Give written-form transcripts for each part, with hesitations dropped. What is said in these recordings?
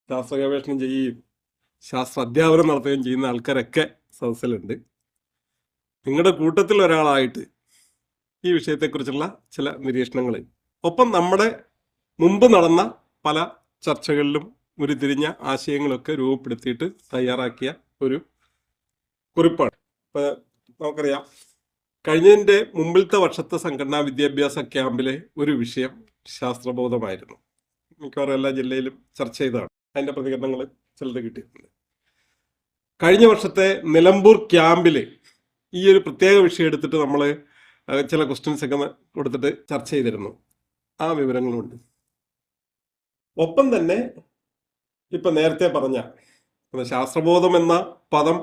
ശാസ്ത്ര ഗവേഷണം ചെയ്യുകയും ശാസ്ത്ര അധ്യാപനം നടത്തുകയും ചെയ്യുന്ന ആൾക്കാരൊക്കെ സദസ്സിലുണ്ട്. നിങ്ങളുടെ കൂട്ടത്തിൽ ഒരാളായിട്ട് ഈ വിഷയത്തെക്കുറിച്ചുള്ള ചില നിരീക്ഷണങ്ങൾ, ഒപ്പം നമ്മുടെ മുമ്പ് നടന്ന പല ചർച്ചകളിലും ഉരുത്തിരിഞ്ഞ ആശയങ്ങളൊക്കെ രൂപപ്പെടുത്തിയിട്ട് തയ്യാറാക്കിയ ഒരു കുറിപ്പാണ്. ഇപ്പം നമുക്കറിയാം, കഴിഞ്ഞതിൻ്റെ മുമ്പിലത്തെ വർഷത്തെ സംഘടനാ വിദ്യാഭ്യാസ ക്യാമ്പിലെ ഒരു വിഷയം ശാസ്ത്രബോധമായിരുന്നു. മിക്കവാറും എല്ലാ ജില്ലയിലും ചർച്ച ചെയ്തതാണ്. അതിൻ്റെ പ്രതികരണങ്ങൾ ചിലത് കിട്ടിയിട്ടുണ്ട്. കഴിഞ്ഞ വർഷത്തെ നിലമ്പൂർ ക്യാമ്പിൽ ഈ ഒരു പ്രത്യേക വിഷയം എടുത്തിട്ട് നമ്മൾ ചില ക്വസ്റ്റ്യൻസ് ഒക്കെ കൊടുത്തിട്ട് ചർച്ച ചെയ്തിരുന്നു. ആ വിവരങ്ങളുമുണ്ട്. ഒപ്പം തന്നെ ഇപ്പം നേരത്തെ പറഞ്ഞ ശാസ്ത്രബോധം എന്ന പദം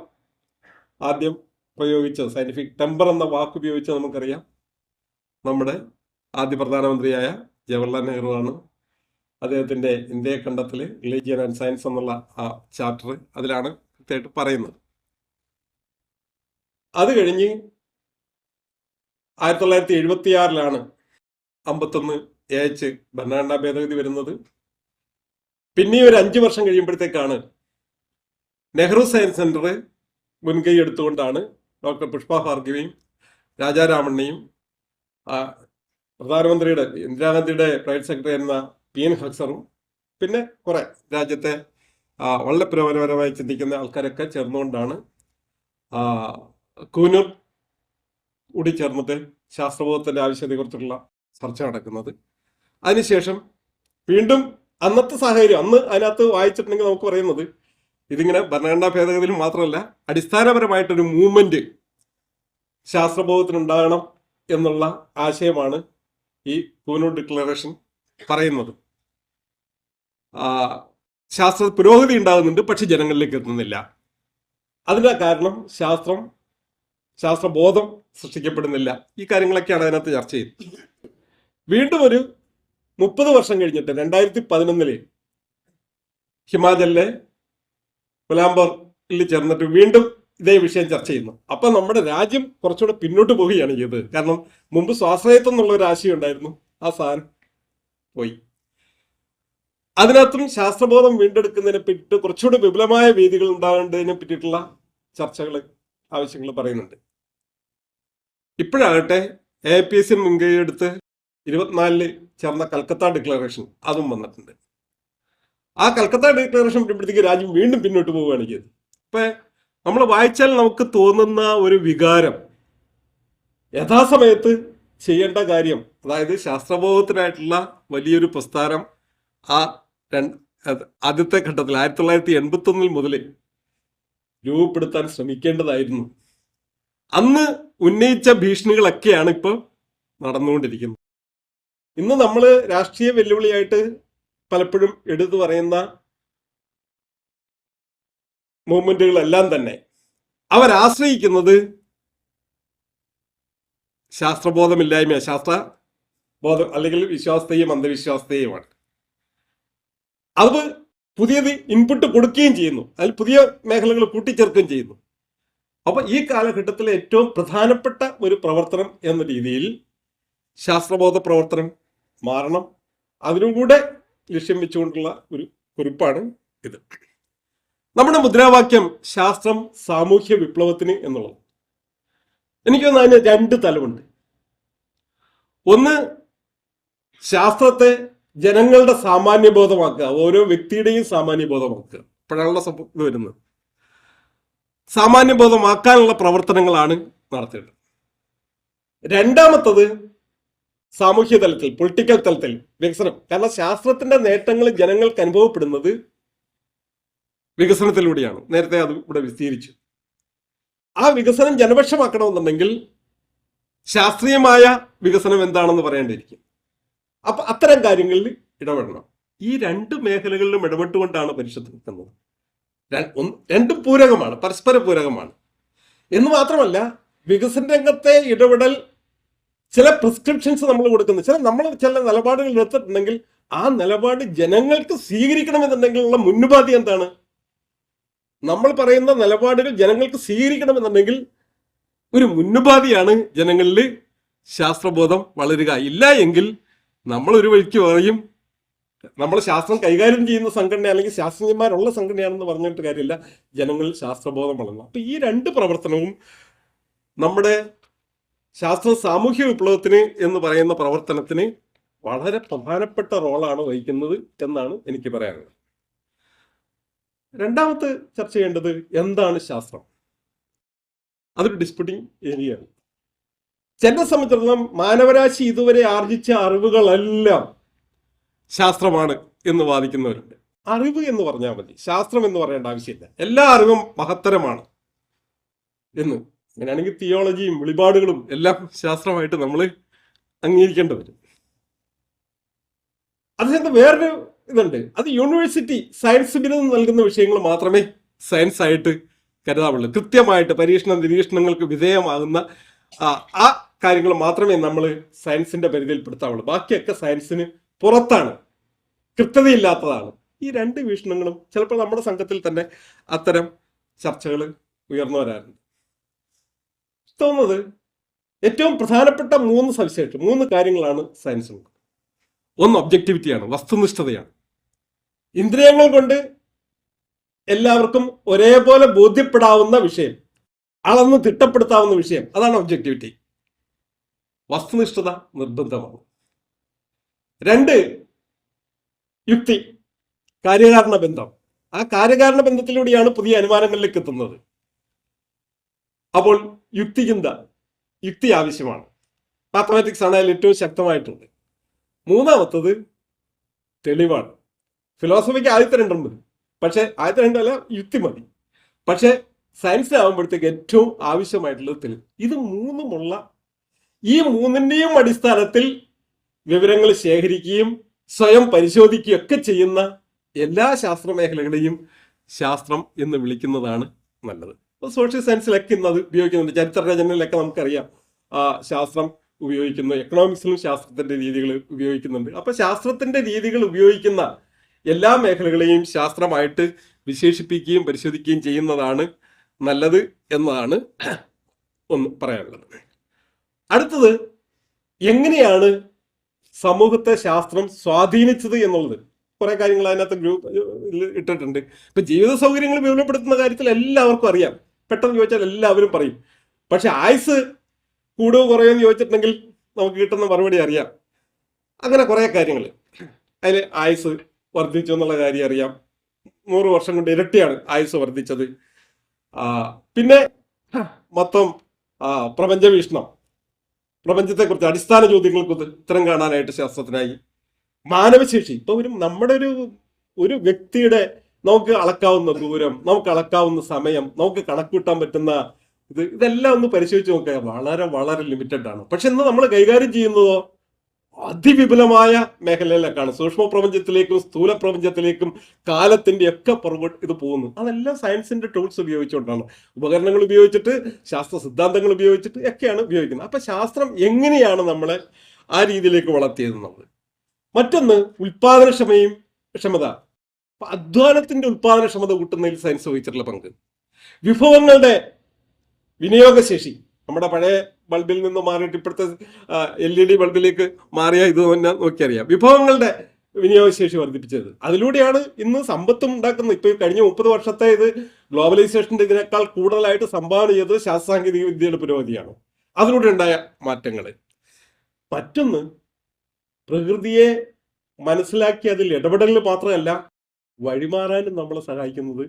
ആദ്യം പ്രയോഗിച്ചത്, സയന്റിഫിക് ടെമ്പർ എന്ന വാക്ക് ഉപയോഗിച്ച് നമുക്കറിയാം, നമ്മുടെ ആദ്യ പ്രധാനമന്ത്രിയായ ജവഹർലാൽ നെഹ്റു ആണ്. അദ്ദേഹത്തിൻ്റെ ഇന്ത്യയെ കണ്ടെത്തൽ, റിലീജിയൻ ആൻഡ് സയൻസ് എന്നുള്ള ആ ചാപ്റ്റർ അതിലാണ് കൃത്യമായിട്ട് പറയുന്നത്. അത് കഴിഞ്ഞ് 1976 51 AH ഭരണഘടനാ ഭേദഗതി വരുന്നത്. പിന്നെ ഒരു 5 വർഷം കഴിയുമ്പോഴത്തേക്കാണ് നെഹ്റു സയൻസ് സെന്റർ മുൻകൈ എടുത്തുകൊണ്ടാണ് ഡോക്ടർ പുഷ്പ ഭാർഗവിയും രാജാരാമണ്ണയും പ്രധാനമന്ത്രിയുടെ ഇന്ദിരാഗാന്ധിയുടെ പ്രൈവറ്റ് സെക്രട്ടറി എന്ന PN ഹക്സറും പിന്നെ കുറെ രാജ്യത്തെ വളരെ പുരോഗമനപരമായി ചിന്തിക്കുന്ന ആൾക്കാരൊക്കെ ചേർന്നുകൊണ്ടാണ് കൂനൂർ കൂടി ചേർന്നിട്ട് ശാസ്ത്രബോധത്തിന്റെ ആവശ്യകതയെക്കുറിച്ചുള്ള ചർച്ച നടക്കുന്നത്. അതിനുശേഷം വീണ്ടും അന്നത്തെ സാഹചര്യം, അന്ന് അതിനകത്ത് വായിച്ചിട്ടുണ്ടെങ്കിൽ നമുക്ക് പറയുന്നത്, ഇതിങ്ങനെ ഭരണഘടനാ ഭേദഗതിയിൽ മാത്രമല്ല, അടിസ്ഥാനപരമായിട്ടൊരു മൂവ്മെന്റ് ശാസ്ത്രബോധത്തിനുണ്ടാകണം എന്നുള്ള ആശയമാണ് ഈ കൂനൂർ ഡിക്ലറേഷൻ പറയുന്നത്. ശാസ്ത്ര പുരോഗതി ഉണ്ടാകുന്നുണ്ട്, പക്ഷെ ജനങ്ങളിലേക്ക് എത്തുന്നില്ല. അതിന്റെ കാരണം ശാസ്ത്രബോധം സൃഷ്ടിക്കപ്പെടുന്നില്ല. ഈ കാര്യങ്ങളൊക്കെയാണ് അതിനകത്ത് ചർച്ച ചെയ്തത്. വീണ്ടും ഒരു 30 വർഷം കഴിഞ്ഞിട്ട് 2011 ഹിമാചലിലെ കൊലാംബറിൽ ചേർന്നിട്ട് വീണ്ടും ഇതേ വിഷയം ചർച്ച ചെയ്യുന്നു. അപ്പൊ നമ്മുടെ രാജ്യം കുറച്ചുകൂടെ പിന്നോട്ട് പോവുകയാണ് ചെയ്തത്. കാരണം മുമ്പ് സ്വാശ്രയത്വം എന്നുള്ള ഒരു ആശയം ഉണ്ടായിരുന്നു, ആ സാധനം പോയി. അതിനകത്തും ശാസ്ത്രബോധം വീണ്ടെടുക്കുന്നതിനെ പറ്റിയിട്ട് കുറച്ചുകൂടി വിപുലമായ വേദികൾ ഉണ്ടാകേണ്ടതിനെ പറ്റിയിട്ടുള്ള ചർച്ചകൾ, ആവശ്യങ്ങൾ പറയുന്നുണ്ട്. ഇപ്പോഴാകട്ടെ AIPSC മുൻകൈ എടുത്ത് 24 ചേർന്ന കൽക്കത്ത ഡിക്ലറേഷൻ അതും വന്നിട്ടുണ്ട്. ആ കൽക്കത്ത ഡിക്ലറേഷൻ വരുമ്പോഴത്തേക്ക് രാജ്യം വീണ്ടും പിന്നോട്ട് പോവുകയാണ് ചെയ്തത്. ഇപ്പൊ നമ്മൾ വായിച്ചാൽ നമുക്ക് തോന്നുന്ന ഒരു വികാരം, യഥാസമയത്ത് ചെയ്യേണ്ട കാര്യം, അതായത് ശാസ്ത്രബോധത്തിനായിട്ടുള്ള വലിയൊരു പ്രസ്ഥാനം ആദ്യത്തെ ഘട്ടത്തിൽ 1981 മുതൽ രൂപപ്പെടുത്താൻ ശ്രമിക്കേണ്ടതായിരുന്നു. അന്ന് ഉന്നയിച്ച ഭീഷണികളൊക്കെയാണ് ഇപ്പോൾ നടന്നുകൊണ്ടിരിക്കുന്നത്. ഇന്ന് നമ്മൾ രാഷ്ട്രീയ വെല്ലുവിളിയായിട്ട് പലപ്പോഴും എടുത്തു പറയുന്ന മൂവ്മെന്റുകളെല്ലാം തന്നെ അവരാശ്രയിക്കുന്നത് ശാസ്ത്രബോധമില്ലായ്മ, ശാസ്ത്രബോധം അല്ലെങ്കിൽ വിശ്വാസത്തെയും അന്ധവിശ്വാസത്തെയുമാണ്. അത് പുതിയത് ഇൻപുട്ട് കൊടുക്കുകയും ചെയ്യുന്നു, അതിൽ പുതിയ മേഖലകൾ കൂട്ടിച്ചേർക്കുകയും ചെയ്യുന്നു. അപ്പൊ ഈ കാലഘട്ടത്തിലെ ഏറ്റവും പ്രധാനപ്പെട്ട ഒരു പ്രവർത്തനം എന്ന രീതിയിൽ ശാസ്ത്രബോധ പ്രവർത്തനം മാറണം. അതിനും കൂടെ ലക്ഷ്യം വെച്ചുകൊണ്ടുള്ള ഒരു കുറിപ്പാണ് ഇത്. നമ്മുടെ മുദ്രാവാക്യം ശാസ്ത്രം സാമൂഹ്യ വിപ്ലവത്തിന് എന്നുള്ളത്. എനിക്ക് തോന്നുന്നു അതിന് 2 തലമുണ്ട്. ഒന്ന്, ശാസ്ത്രത്തെ ജനങ്ങളുടെ സാമാന്യബോധമാക്കുക, ഓരോ വ്യക്തിയുടെയും സാമാന്യബോധമാക്കുക. ഇപ്പോഴാണുള്ള ഇത് വരുന്നത്. സാമാന്യബോധമാക്കാനുള്ള പ്രവർത്തനങ്ങളാണ് നടത്തേണ്ടത്. രണ്ടാമത്തത്, സാമൂഹ്യ തലത്തിൽ, പൊളിറ്റിക്കൽ തലത്തിൽ വികസനം. കാരണം ശാസ്ത്രത്തിന്റെ നേട്ടങ്ങൾ ജനങ്ങൾക്ക് അനുഭവപ്പെടുന്നത് വികസനത്തിലൂടെയാണ്. നേരത്തെ അത് ഇവിടെ വിസ്തീരിച്ചു. ആ വികസനം ജനപക്ഷമാക്കണമെന്നുണ്ടെങ്കിൽ ശാസ്ത്രീയമായ വികസനം എന്താണെന്ന് പറയേണ്ടിയിരിക്കും. അപ്പൊ അത്തരം കാര്യങ്ങളിൽ ഇടപെടണം. ഈ 2 മേഖലകളിലും ഇടപെട്ടുകൊണ്ടാണ് പരിഷത്ത് നിൽക്കുന്നത്. രണ്ടും പൂരകമാണ്, പരസ്പര പൂരകമാണ്. എന്ന് മാത്രമല്ല, വികസന രംഗത്തെ ഇടപെടൽ ചില പ്രിസ്ക്രിപ്ഷൻസ് നമ്മൾ കൊടുക്കുന്നു, ചില നിലപാടുകൾ എടുത്തിട്ടുണ്ടെങ്കിൽ ആ നിലപാട് ജനങ്ങൾക്ക് സ്വീകരിക്കണമെന്നുണ്ടെങ്കിലുള്ള മുന്നുപാധി എന്താണ്? നമ്മൾ പറയുന്ന നിലപാടുകൾ ജനങ്ങൾക്ക് സ്വീകരിക്കണമെന്നുണ്ടെങ്കിൽ ഒരു മുന്നുപാധിയാണ് ജനങ്ങളിൽ ശാസ്ത്രബോധം വളരുക. ഇല്ല എങ്കിൽ നമ്മൾ ഒരു വഴിക്ക് പറയും, നമ്മൾ ശാസ്ത്രം കൈകാര്യം ചെയ്യുന്ന സംഘടന അല്ലെങ്കിൽ ശാസ്ത്രജ്ഞന്മാരുള്ള സംഘടനയാണെന്ന് പറഞ്ഞിട്ട് കാര്യമില്ല, ജനങ്ങളിൽ ശാസ്ത്രബോധം വളർന്നു. അപ്പൊ ഈ രണ്ട് പ്രവർത്തനവും നമ്മുടെ ശാസ്ത്ര സാമൂഹ്യ വിപ്ലവത്തിന് എന്ന് പറയുന്ന പ്രവർത്തനത്തിന് വളരെ പ്രധാനപ്പെട്ട റോളാണ് വഹിക്കുന്നത് എന്നാണ് എനിക്ക് പറയാനുള്ളത്. രണ്ടാമത്തെ ചർച്ച ചെയ്യേണ്ടത് എന്താണ് ശാസ്ത്രം. അതൊരു ഡിസ്പ്യൂട്ടിംഗ് ഏരിയയാണ്. ചില സംബന്ധിച്ചിടത്തോളം മാനവരാശി ഇതുവരെ ആർജിച്ച അറിവുകളെല്ലാം ശാസ്ത്രമാണ് എന്ന് വാദിക്കുന്നവരുണ്ട്. അറിവ് എന്ന് പറഞ്ഞാൽ മതി, ശാസ്ത്രം എന്ന് പറയേണ്ട ആവശ്യമില്ല, എല്ലാ അറിവും മഹത്തരമാണ് എന്ന്. അങ്ങനെയാണെങ്കിൽ തിയോളജിയും വെളിപാടുകളും എല്ലാം ശാസ്ത്രമായിട്ട് നമ്മൾ അംഗീകരിക്കേണ്ടി വരും. അതിനകത്ത് വേറൊരു ഇതുണ്ട്, അത് യൂണിവേഴ്സിറ്റി സയൻസ് ബിരുദം നൽകുന്ന വിഷയങ്ങൾ മാത്രമേ സയൻസ് ആയിട്ട് കരുതാവുള്ളൂ. കൃത്യമായിട്ട് പരീക്ഷണ നിരീക്ഷണങ്ങൾക്ക് വിധേയമാകുന്ന ആ കാര്യങ്ങൾ മാത്രമേ നമ്മൾ സയൻസിന്റെ പരിധിയിൽപ്പെടുത്താവുള്ളൂ. ബാക്കിയൊക്കെ സയൻസിന് പുറത്താണ്, കൃത്യതയില്ലാത്തതാണ്. ഈ രണ്ട് വീക്ഷണങ്ങളും ചിലപ്പോൾ നമ്മുടെ സംഘത്തിൽ തന്നെ അത്തരം ചർച്ചകൾ ഉയർന്നു വരാറുണ്ട്. തോന്നുന്നത് ഏറ്റവും പ്രധാനപ്പെട്ട മൂന്ന് കാര്യങ്ങളാണ് സയൻസിനുള്ളത്. ഒന്ന് ഒബ്ജക്ടിവിറ്റിയാണ്, വസ്തുനിഷ്ഠതയാണ്. ഇന്ദ്രിയങ്ങൾ കൊണ്ട് എല്ലാവർക്കും ഒരേപോലെ ബോധ്യപ്പെടാവുന്ന വിഷയം, അളന്ന് തിട്ടപ്പെടുത്താവുന്ന വിഷയം, അതാണ് ഒബ്ജക്ടിവിറ്റി. വസ്തുനിഷ്ഠത നിർബന്ധമാണ്. രണ്ട്, യുക്തി, കാര്യകാരണ ബന്ധം. ആ കാര്യകാരണ ബന്ധത്തിലൂടെയാണ് പുതിയ അനുമാനങ്ങളിലേക്ക് എത്തുന്നത്. അപ്പോൾ യുക്തിചിന്ത, യുക്തി ആവശ്യമാണ്. മാത്തമാറ്റിക്സ് ആണ് അതിൽ ഏറ്റവും ശക്തമായിട്ടുണ്ട്. മൂന്നാമത്തത് തെളിവാണ്. ഫിലോസഫിക്ക് ആദ്യത്തെ രണ്ടും മതി, പക്ഷെ ആദ്യത്തെ രണ്ടല്ല, യുക്തി മതി. പക്ഷെ സയൻസിനാകുമ്പോഴത്തേക്ക് ഏറ്റവും ആവശ്യമായിട്ടുള്ളത് തെളിവ്. ഇത് മൂന്നുമുള്ള ഈ മൂന്നിന്റെയും അടിസ്ഥാനത്തിൽ വിവരങ്ങൾ ശേഖരിക്കുകയും സ്വയം പരിശോധിക്കുകയൊക്കെ ചെയ്യുന്ന എല്ലാ ശാസ്ത്ര മേഖലകളെയും ശാസ്ത്രം എന്ന് വിളിക്കുന്നതാണ് നല്ലത്. സോഷ്യൽ സയൻസിലൊക്കെ ഇന്ന് അത് ഉപയോഗിക്കുന്നുണ്ട്. ചരിത്രരചനയിലൊക്കെ നമുക്കറിയാം ശാസ്ത്രം ഉപയോഗിക്കുന്നു. എക്കണോമിക്സിലും ശാസ്ത്രത്തിന്റെ രീതികൾ ഉപയോഗിക്കുന്നുണ്ട്. അപ്പൊ ശാസ്ത്രത്തിന്റെ രീതികൾ ഉപയോഗിക്കുന്ന എല്ലാ മേഖലകളെയും ശാസ്ത്രമായിട്ട് വിശേഷിപ്പിക്കുകയും പരിശോധിക്കുകയും ചെയ്യുന്നതാണ് നല്ലത് എന്നതാണ് ഒന്ന് പറയാനുള്ളത്. അടുത്തത്, എങ്ങനെയാണ് സമൂഹത്തെ ശാസ്ത്രം സ്വാധീനിച്ചത് എന്നുള്ളത്. കുറെ കാര്യങ്ങൾ അതിനകത്ത് ഗ്രൂപ്പ് ഇട്ടിട്ടുണ്ട്. ഇപ്പൊ ജീവിത സൗകര്യങ്ങൾ വിപുലപ്പെടുത്തുന്ന കാര്യത്തിൽ എല്ലാവർക്കും അറിയാം, പെട്ടെന്ന് ചോദിച്ചാൽ എല്ലാവരും പറയും. പക്ഷെ ആയുസ് കൂടുകയോ കുറയോ എന്ന് ചോദിച്ചിട്ടുണ്ടെങ്കിൽ നമുക്ക് കിട്ടുന്ന മറുപടി അറിയാം. അങ്ങനെ കുറെ കാര്യങ്ങൾ അതിൽ ആയുസ് വർദ്ധിച്ചു എന്നുള്ള കാര്യം അറിയാം. 100 വർഷം കൊണ്ട് ഇരട്ടിയാണ് ആയുസ് വർദ്ധിച്ചത്. പിന്നെ മൊത്തം പ്രപഞ്ച വീക്ഷണം, പ്രപഞ്ചത്തെക്കുറിച്ച് അടിസ്ഥാന ചോദ്യങ്ങൾക്ക് ഉത്തരം കാണാനായിട്ട് ശാസ്ത്രത്തിനായി. മാനവശേഷി, ഇപ്പൊ നമ്മുടെ ഒരു വ്യക്തിയുടെ നമുക്ക് അളക്കാവുന്ന ദൂരം, നമുക്ക് അളക്കാവുന്ന സമയം, നമുക്ക് കണക്കൂട്ടാൻ പറ്റുന്ന ഇതെല്ലാം ഒന്ന് പരിശോധിച്ച് നോക്കുക, വളരെ വളരെ ലിമിറ്റഡ് ആണ്. പക്ഷെ ഇന്ന് നമ്മൾ കൈകാര്യം ചെയ്യുന്നതോ അതിവിപുലമായ മേഖലയിലേക്കാണ്. സൂക്ഷ്മ പ്രപഞ്ചത്തിലേക്കും സ്ഥൂല പ്രപഞ്ചത്തിലേക്കും കാലത്തിന്റെ ഒക്കെ പുറകോട്ട് ഇത് പോകുന്നു. അതെല്ലാം സയൻസിന്റെ ടൂൾസ് ഉപയോഗിച്ചുകൊണ്ടാണ്, ഉപകരണങ്ങൾ ഉപയോഗിച്ചിട്ട്, ശാസ്ത്ര സിദ്ധാന്തങ്ങൾ ഉപയോഗിച്ചിട്ട് ഒക്കെയാണ് ഉപയോഗിക്കുന്നത്. അപ്പൊ ശാസ്ത്രം എങ്ങനെയാണ് നമ്മളെ ആ രീതിയിലേക്ക് വളർത്തിയതെന്നുള്ളത്. മറ്റൊന്ന്, ക്ഷമത, അധ്വാനത്തിന്റെ ഉൽപാദനക്ഷമത കൂട്ടുന്നതിൽ സയൻസ് വഹിച്ചിട്ടുള്ള പങ്ക്. വിഭവങ്ങളുടെ വിനിയോഗശേഷി, നമ്മുടെ പഴയ ബൾബിൽ നിന്ന് മാറിയിട്ട് ഇപ്പോഴത്തെ LED ബൾബിലേക്ക് മാറിയ ഇത് തന്നെ നോക്കിയറിയാം. വിഭവങ്ങളുടെ വിനിയോഗശേഷി വർദ്ധിപ്പിച്ചത് അതിലൂടെയാണ് ഇന്ന് സമ്പത്തും ഉണ്ടാക്കുന്നത്. ഇപ്പൊ കഴിഞ്ഞ 30 വർഷത്തെ ഇത് ഗ്ലോബലൈസേഷന്റെ ഇതിനേക്കാൾ കൂടുതലായിട്ട് സംഭാവന ചെയ്തത് ശാസ്ത്ര സാങ്കേതിക വിദ്യയുടെ പുരോഗതിയാണ്. അതിലൂടെ ഉണ്ടായ മാറ്റങ്ങൾ. മറ്റൊന്ന്, പ്രകൃതിയെ മനസ്സിലാക്കി അതിൽ ഇടപെടലിൽ മാത്രമല്ല വഴിമാറാനും നമ്മളെ സഹായിക്കുന്നത്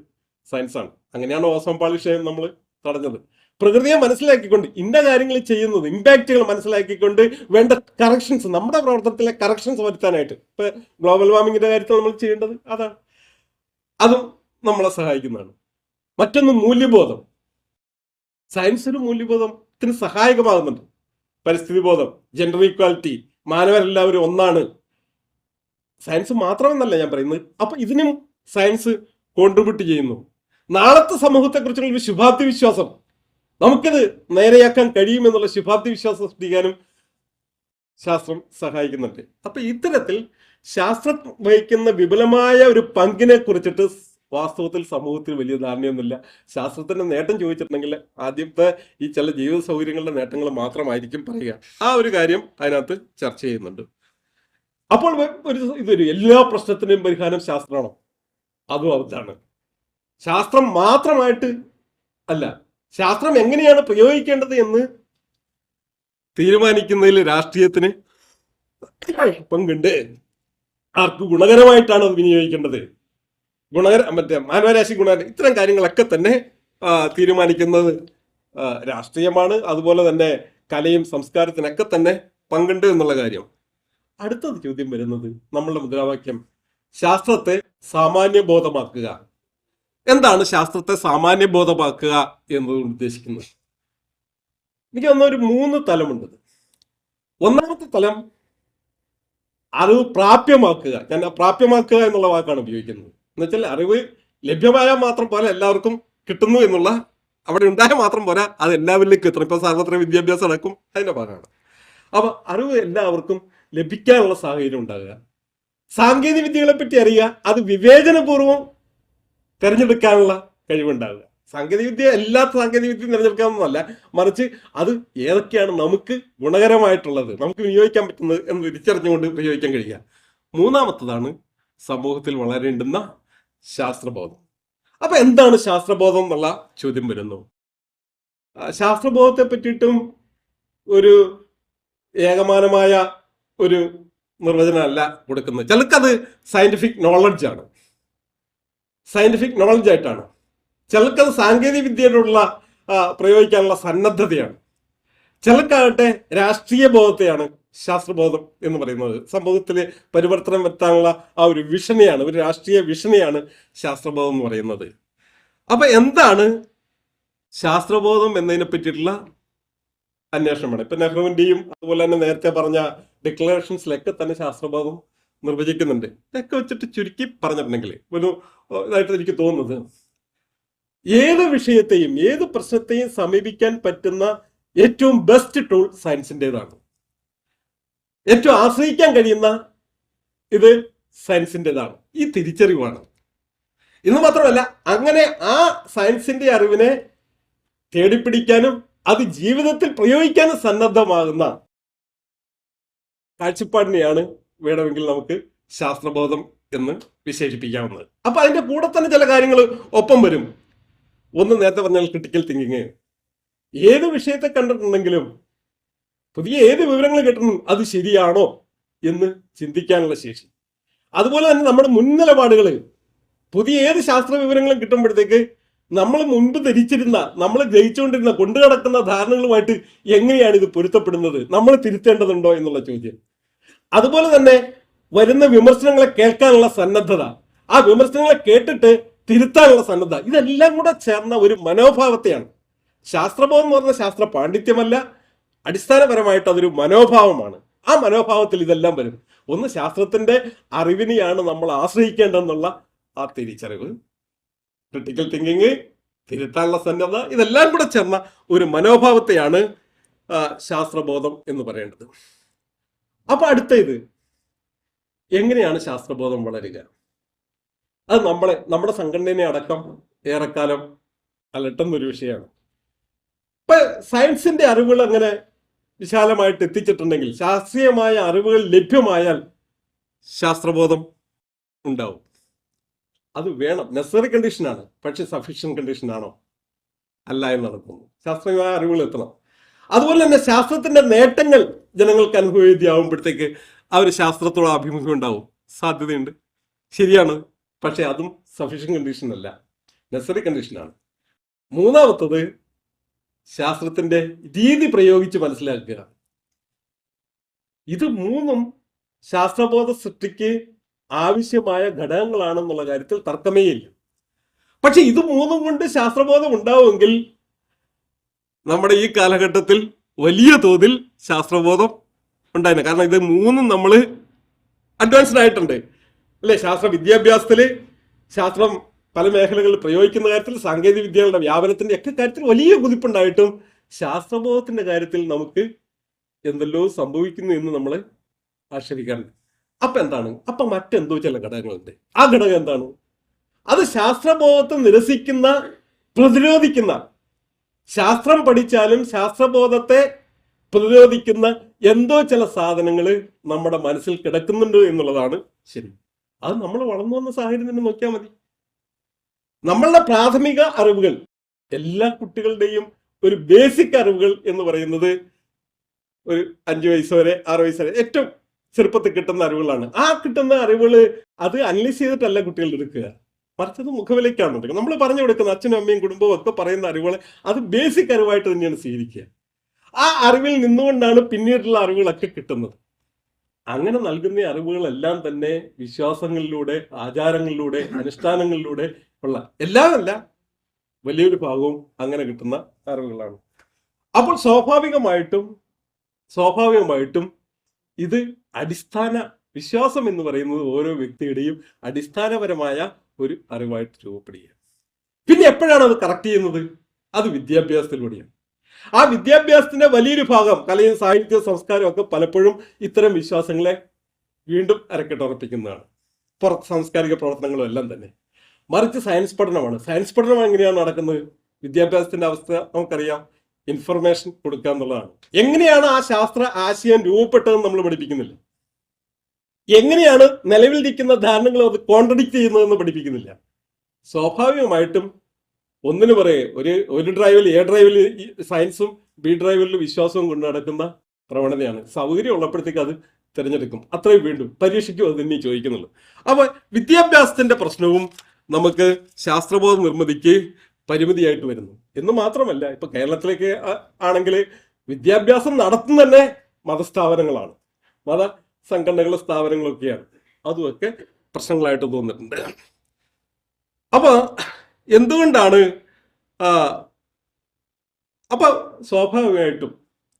സയൻസാണ്. അങ്ങനെയാണ് ഓസോൺ പാളിഷ നമ്മൾ തടഞ്ഞത്. പ്രകൃതിയെ മനസ്സിലാക്കിക്കൊണ്ട് ഇന്ന കാര്യങ്ങൾ ചെയ്യുന്നത്, ഇമ്പാക്റ്റുകൾ മനസ്സിലാക്കിക്കൊണ്ട് വേണ്ട കറക്ഷൻസ്, നമ്മുടെ പ്രവർത്തനത്തിലെ കറക്ഷൻസ് വരുത്താനായിട്ട്. ഇപ്പൊ ഗ്ലോബൽ വാർമിങ്ങിന്റെ കാര്യത്തിൽ നമ്മൾ ചെയ്യേണ്ടത് അതാണ്. അതും നമ്മളെ സഹായിക്കുന്നതാണ്. മറ്റൊന്ന്, മൂല്യബോധം. സയൻസ് ഒരു മൂല്യബോധത്തിന് സഹായകമാകുന്നുണ്ട്. പരിസ്ഥിതി ബോധം, ജെൻഡർ ഈക്വാലിറ്റി, മാനവരെല്ലാവരും ഒന്നാണ്. സയൻസ് മാത്രമെന്നല്ല ഞാൻ പറയുന്നത്. അപ്പൊ ഇതിനും സയൻസ് കോൺട്രിബ്യൂട്ട് ചെയ്യുന്നു. നാളത്തെ സമൂഹത്തെക്കുറിച്ചുള്ള ഒരു ശുഭാപ്തി വിശ്വാസം, നമുക്കിത് നേരെയാക്കാൻ കഴിയുമെന്നുള്ള ശുഭാപ്തി വിശ്വാസം സൃഷ്ടിക്കാനും ശാസ്ത്രം സഹായിക്കുന്നുണ്ട്. അപ്പൊ ഇത്തരത്തിൽ ശാസ്ത്രം വഹിക്കുന്ന വിപുലമായ ഒരു പങ്കിനെ കുറിച്ചിട്ട് വാസ്തവത്തിൽ സമൂഹത്തിൽ വലിയ ധാരണയൊന്നുമില്ല. ശാസ്ത്രത്തിന്റെ നേട്ടം ചോദിച്ചിട്ടുണ്ടെങ്കിൽ ആദ്യത്തെ ഈ ചില ജീവിത സൗകര്യങ്ങളുടെ നേട്ടങ്ങൾ മാത്രമായിരിക്കും പറയുക. ആ ഒരു കാര്യം അതിനകത്ത് ചർച്ച ചെയ്യുന്നുണ്ട്. അപ്പോൾ ഇതൊരു എല്ലാ പ്രശ്നത്തിനും പരിഹാരം ശാസ്ത്രമാണോ? അതും അതാണ്. ശാസ്ത്രം മാത്രമായിട്ട് അല്ല, ശാസ്ത്രം എങ്ങനെയാണ് പ്രയോഗിക്കേണ്ടത് എന്ന് തീരുമാനിക്കുന്നതിൽ രാഷ്ട്രീയത്തിന് പങ്കുണ്ട്. ആർക്ക് ഗുണകരമായിട്ടാണ് അത് വിനിയോഗിക്കേണ്ടത്, മാനവരാശി ഗുണകരം, ഇത്തരം കാര്യങ്ങളൊക്കെ തന്നെ തീരുമാനിക്കുന്നത് രാഷ്ട്രീയമാണ്. അതുപോലെ തന്നെ കലയും സംസ്കാരത്തിനൊക്കെ തന്നെ പങ്കുണ്ട് എന്നുള്ള കാര്യം. അടുത്തത് ചോദ്യം വരുന്നത്, നമ്മളുടെ മുദ്രാവാക്യം ശാസ്ത്രത്തെ സാമാന്യബോധമാക്കുക. എന്താണ് ശാസ്ത്രത്തെ സാമാന്യബോധമാക്കുക എന്നതുകൊണ്ട് ഉദ്ദേശിക്കുന്നത്? എനിക്ക് തോന്നുന്ന ഒരു 3 തലമുണ്ട്. ഒന്നാമത്തെ തലം അറിവ് പ്രാപ്യമാക്കുക. ഞാൻ പ്രാപ്യമാക്കുക എന്നുള്ള വാക്കാണ് ഉപയോഗിക്കുന്നത്. എന്നുവെച്ചാൽ അറിവ് ലഭ്യമായാൽ മാത്രം പോലെ എല്ലാവർക്കും കിട്ടുന്നു എന്നുള്ള, അവിടെ ഉണ്ടായാൽ മാത്രം പോരാ, അത് എല്ലാവരിലേക്കും എത്തണം. ഇപ്പൊ സാർവത്രിക വിദ്യാഭ്യാസം അടക്കും അതിന്റെ ഭാഗമാണ്. അപ്പൊ അറിവ് എല്ലാവർക്കും ലഭിക്കാനുള്ള സാഹചര്യം ഉണ്ടാകുക, സാങ്കേതിക വിദ്യകളെ പറ്റി അറിയുക, അത് വിവേചനപൂർവ്വം തിരഞ്ഞെടുക്കാനുള്ള കഴിവുണ്ടാവുക. സാങ്കേതികവിദ്യ എല്ലാത്ത സാങ്കേതികവിദ്യയും തിരഞ്ഞെടുക്കാമെന്നല്ല, മറിച്ച് അത് ഏതൊക്കെയാണ് നമുക്ക് ഗുണകരമായിട്ടുള്ളത്, നമുക്ക് വിനിയോഗിക്കാൻ പറ്റുന്നത് എന്ന് തിരിച്ചറിഞ്ഞുകൊണ്ട് പ്രയോഗിക്കാൻ കഴിയുക. മൂന്നാമത്തതാണ് സമൂഹത്തിൽ വളരേണ്ടുന്ന ശാസ്ത്രബോധം. അപ്പൊ എന്താണ് ശാസ്ത്രബോധം എന്നുള്ള ചോദ്യം വരുന്നു. ശാസ്ത്രബോധത്തെ പറ്റിയിട്ടും ഒരു ഏകമാനമായ ഒരു നിർവചനമല്ല കൊടുക്കുന്നത്. ചിലർക്കത് സയന്റിഫിക് നോളജാണ്, സയന്റിഫിക് നോളജ് ആയിട്ടാണ്. ചിലർക്കത് സാങ്കേതിക വിദ്യയിലുള്ള പ്രയോഗിക്കാനുള്ള സന്നദ്ധതയാണ്. ചിലർക്കാകട്ടെ രാഷ്ട്രീയ ബോധത്തെയാണ് ശാസ്ത്രബോധം എന്ന് പറയുന്നത്. സമൂഹത്തിൽ പരിവർത്തനം വരുത്താനുള്ള ആ ഒരു വിഷനെയാണ്, ഒരു രാഷ്ട്രീയ വിഷനെയാണ് ശാസ്ത്രബോധം എന്ന് പറയുന്നത്. അപ്പൊ എന്താണ് ശാസ്ത്രബോധം എന്നതിനെ പറ്റിയിട്ടുള്ള അന്വേഷണമാണ്. ഇപ്പൊ നെഹ്റുവിന്റെയും അതുപോലെ തന്നെ നേരത്തെ പറഞ്ഞ ഡിക്ലറേഷൻസിലൊക്കെ തന്നെ ശാസ്ത്രബോധം നിർവചിക്കുന്നുണ്ട്. ഇതൊക്കെ വെച്ചിട്ട് ചുരുക്കി പറഞ്ഞിട്ടുണ്ടെങ്കിൽ ഒരു ഇതായിട്ട് എനിക്ക് തോന്നുന്നത്, ഏത് വിഷയത്തെയും ഏത് പ്രശ്നത്തെയും സമീപിക്കാൻ പറ്റുന്ന ഏറ്റവും ബെസ്റ്റ് ടൂൾ സയൻസിൻ്റെതാണ്. ഏറ്റവും ആശ്രയിക്കാൻ കഴിയുന്ന ഇത് സയൻസിൻ്റെതാണ്. ഈ തിരിച്ചറിവാണ്. ഇന്ന് മാത്രമല്ല, അങ്ങനെ ആ സയൻസിന്റെ അറിവിനെ തേടിപ്പിടിക്കാനും അത് ജീവിതത്തിൽ പ്രയോഗിക്കാനും സന്നദ്ധമാകുന്ന കാഴ്ചപ്പാടിനെയാണ് വേണമെങ്കിൽ നമുക്ക് ശാസ്ത്രബോധം എന്ന് വിശേഷിപ്പിക്കാവുന്നത്. അപ്പൊ അതിന്റെ കൂടെ തന്നെ ചില കാര്യങ്ങൾ ഒപ്പം വരും. ഒന്ന് നേരത്തെ പറഞ്ഞാൽ ക്രിട്ടിക്കൽ തിങ്കിങ്. ഏത് വിഷയത്തെ കണ്ടിട്ടുണ്ടെങ്കിലും പുതിയ ഏത് വിവരങ്ങൾ കിട്ടുന്നു അത് ശരിയാണോ എന്ന് ചിന്തിക്കാനുള്ള ശേഷി. അതുപോലെ തന്നെ നമ്മുടെ മുൻനിലപാടുകൾ, പുതിയ ഏത് ശാസ്ത്ര വിവരങ്ങളും കിട്ടുമ്പോഴത്തേക്ക് നമ്മൾ മുൻപ് ധരിച്ചിരുന്ന, നമ്മൾ ഗ്രഹിച്ചുകൊണ്ടിരുന്ന, കൊണ്ടു നടക്കുന്ന ധാരണകളുമായിട്ട് എങ്ങനെയാണ് ഇത് പൊരുത്തപ്പെടുന്നത്, നമ്മൾ തിരുത്തേണ്ടതുണ്ടോ എന്നുള്ള ചോദ്യം. അതുപോലെ തന്നെ വരുന്ന വിമർശനങ്ങളെ കേൾക്കാനുള്ള സന്നദ്ധത, ആ വിമർശനങ്ങളെ കേട്ടിട്ട് തിരുത്താനുള്ള സന്നദ്ധത, ഇതെല്ലാം കൂടെ ചേർന്ന ഒരു മനോഭാവത്തെയാണ് ശാസ്ത്രബോധം എന്ന് പറഞ്ഞ ശാസ്ത്ര പാണ്ഡിത്യമല്ല, അടിസ്ഥാനപരമായിട്ട് അതൊരു മനോഭാവമാണ്. ആ മനോഭാവത്തിൽ ഇതെല്ലാം വരും. ഒന്ന്, ശാസ്ത്രത്തിന്റെ അറിവിനെയാണ് നമ്മൾ ആശ്രയിക്കേണ്ടതെന്നുള്ള ആ തിരിച്ചറിവ്, ക്രിട്ടിക്കൽ തിങ്കിങ്, തിരുത്താനുള്ള സന്നദ്ധത, ഇതെല്ലാം കൂടെ ചേർന്ന ഒരു മനോഭാവത്തെയാണ് ശാസ്ത്രബോധം എന്ന് പറയേണ്ടത്. അപ്പൊ അടുത്ത ഇത് എങ്ങനെയാണ് ശാസ്ത്രബോധം വളരുക? അത് നമ്മുടെ സംഘടനയെ അടക്കം ഏറെക്കാലം അലട്ടുന്ന ഒരു വിഷയമാണ്. ഇപ്പൊ സയൻസിന്റെ അറിവുകൾ അങ്ങനെ വിശാലമായിട്ട് എത്തിച്ചിട്ടുണ്ടെങ്കിൽ, ശാസ്ത്രീയമായ അറിവുകൾ ലഭ്യമായാൽ ശാസ്ത്രബോധം ഉണ്ടാവും. അത് വേണം, നെസസറി കണ്ടീഷനാണ്. പക്ഷെ സഫീഷ്യന്റ് കണ്ടീഷൻ ആണോ? അല്ല എന്ന് നടക്കുന്നു. ശാസ്ത്രീയമായ അറിവുകൾ എത്തണം. അതുപോലെ തന്നെ ശാസ്ത്രത്തിന്റെ നേട്ടങ്ങൾ ജനങ്ങൾക്ക് അനുഭവവേദ്യമാകുമ്പോഴത്തേക്ക് അവർ ശാസ്ത്രത്തോട് ആഭിമുഖ്യം ഉണ്ടാവും. സാധ്യതയുണ്ട്, ശരിയാണ്. പക്ഷെ അതും സഫീഷ്യന്റ് കണ്ടീഷൻ അല്ല, നെസസറി കണ്ടീഷനാണ്. മൂന്നാമത്തത്, ശാസ്ത്രത്തിന്റെ രീതി പ്രയോഗിച്ച് മനസ്സിലാക്കുക. ഇത് മൂന്നും ശാസ്ത്രബോധ സൃഷ്ടിക്ക് ആവശ്യമായ ഘടകങ്ങളാണെന്നുള്ള കാര്യത്തിൽ തർക്കമേ ഇല്ല. പക്ഷെ ഇത് മൂന്നും കൊണ്ട് ശാസ്ത്രബോധം ഉണ്ടാവുമെങ്കിൽ നമ്മുടെ ഈ കാലഘട്ടത്തിൽ വലിയ തോതിൽ ശാസ്ത്രബോധം ഉണ്ടായിരുന്നു. കാരണം ഇത് മൂന്നും നമ്മൾ അഡ്വാൻസ്ഡ് ആയിട്ടുണ്ട് അല്ലെ? ശാസ്ത്ര വിദ്യാഭ്യാസത്തില്, ശാസ്ത്രം പല മേഖലകളിൽ പ്രയോഗിക്കുന്ന കാര്യത്തിൽ, സാങ്കേതിക വിദ്യകളുടെ വ്യാപനത്തിന്റെ ഒക്കെ കാര്യത്തിൽ വലിയ കുതിപ്പുണ്ടായിട്ടും ശാസ്ത്രബോധത്തിന്റെ കാര്യത്തിൽ നമുക്ക് എന്തെല്ലോ സംഭവിക്കുന്നു എന്ന് നമ്മൾ ആക്ഷേപിക്കാറുണ്ട്. അപ്പൊ എന്താണ്? അപ്പൊ മറ്റെന്തോ ചില ഘടകങ്ങളുണ്ട്. ആ ഘടകം എന്താണ്? അത് ശാസ്ത്രബോധത്തെ നിരസിക്കുന്ന, പ്രതിരോധിക്കുന്ന, ശാസ്ത്രം പഠിച്ചാലും ശാസ്ത്രബോധത്തെ പ്രതിരോധിക്കുന്ന എന്തോ ചില സാധനങ്ങൾ നമ്മുടെ മനസ്സിൽ കിടക്കുന്നുണ്ട് എന്നുള്ളതാണ് ശരി. അത് നമ്മൾ വളർന്നു വന്ന സാഹചര്യം തന്നെ നോക്കിയാൽ മതി. നമ്മളുടെ പ്രാഥമിക അറിവുകൾ, എല്ലാ കുട്ടികളുടെയും ഒരു ബേസിക് അറിവുകൾ എന്ന് പറയുന്നത് ഒരു 5 വയസ്സ് വരെ 6 വയസ്സ് വരെ ഏറ്റവും ചെറുപ്പത്തിൽ കിട്ടുന്ന അറിവുകളാണ്. ആ കിട്ടുന്ന അറിവുകൾ അത് അനലൈസ് ചെയ്തിട്ടല്ല കുട്ടികൾ എടുക്കുക, മറിച്ചത് മുഖവിലേക്കാണ് എടുക്കുക. നമ്മൾ പറഞ്ഞു കൊടുക്കുന്ന അച്ഛനും അമ്മയും കുടുംബവും ഒക്കെ പറയുന്ന അറിവുകൾ അത് ബേസിക് അറിവായിട്ട് തന്നെയാണ് സ്വീകരിക്കുക. ആ അറിവിൽ നിന്നുകൊണ്ടാണ് പിന്നീടുള്ള അറിവുകളൊക്കെ കിട്ടുന്നത്. അങ്ങനെ നൽകുന്ന അറിവുകളെല്ലാം തന്നെ വിശ്വാസങ്ങളിലൂടെ, ആചാരങ്ങളിലൂടെ, അനുഷ്ഠാനങ്ങളിലൂടെ ഉള്ള എല്ലാമല്ല വലിയൊരു ഭാഗവും അങ്ങനെ കിട്ടുന്ന അറിവുകളാണ്. അപ്പോൾ സ്വാഭാവികമായിട്ടും ഇത് അടിസ്ഥാന വിശ്വാസം എന്ന് പറയുന്നത് ഓരോ വ്യക്തിയുടെയും അടിസ്ഥാനപരമായ ഒരു അറിവായിട്ട് രൂപപ്പെടുകയാണ്. പിന്നെ എപ്പോഴാണ് അത് കറക്റ്റ് ചെയ്യുന്നത്? അത് വിദ്യാഭ്യാസത്തിലൂടെയാണ്. ആ വിദ്യാഭ്യാസത്തിന്റെ വലിയൊരു ഭാഗം കലയും സാഹിത്യവും സംസ്കാരവും ഒക്കെ പലപ്പോഴും ഇത്തരം വിശ്വാസങ്ങളെ വീണ്ടും അരക്കെട്ടുറപ്പിക്കുന്നതാണ്. പുറത്ത് സാംസ്കാരിക പ്രവർത്തനങ്ങളും എല്ലാം തന്നെ. മറിച്ച് സയൻസ് പഠനമാണ്. സയൻസ് പഠനം എങ്ങനെയാണ് നടക്കുന്നത്? വിദ്യാഭ്യാസത്തിന്റെ അവസ്ഥ നമുക്കറിയാം, ഇൻഫർമേഷൻ കൊടുക്കുക എന്നുള്ളതാണ്. എങ്ങനെയാണ് ആ ശാസ്ത്ര ആശയം രൂപപ്പെട്ടതെന്ന് നമ്മൾ പഠിപ്പിക്കുന്നില്ല. എങ്ങനെയാണ് നിലവിലിരിക്കുന്ന ധാരണകൾ അത് കോൺട്രഡിക്റ്റ് ചെയ്യുന്നതെന്ന് പഠിപ്പിക്കുന്നില്ല. സ്വാഭാവികമായിട്ടും ഒന്നിനു പറയേ ഒരു ഡ്രൈവിൽ എ ഡ്രൈവിൽ സയൻസും ബി ഡ്രൈവിൽ വിശ്വാസവും കൊണ്ട് നടക്കുന്ന പ്രവണതയാണ്. സൗകര്യം ഉള്ളപ്പോഴത്തേക്ക് അത് തിരഞ്ഞെടുക്കും, അത്രയും വീണ്ടും പരീക്ഷയ്ക്കും അത് തന്നെ ചോദിക്കുന്നുള്ളൂ. അപ്പൊ വിദ്യാഭ്യാസത്തിന്റെ പ്രശ്നവും നമുക്ക് ശാസ്ത്രബോധ നിർമ്മിതിക്ക് പരിമിതിയായിട്ട് വരുന്നു എന്ന് മാത്രമല്ല, ഇപ്പൊ കേരളത്തിലേക്ക് ആണെങ്കിൽ വിദ്യാഭ്യാസം നടത്തുന്ന തന്നെ മതസ്ഥാപനങ്ങളാണ്, മത സംഘടനകളും സ്ഥാപനങ്ങളൊക്കെയാണ്. അതുമൊക്കെ പ്രശ്നങ്ങളായിട്ട് തോന്നിയിട്ടുണ്ട്. അപ്പൊ എന്തുകൊണ്ടാണ് അപ്പൊ സ്വാഭാവികമായിട്ടും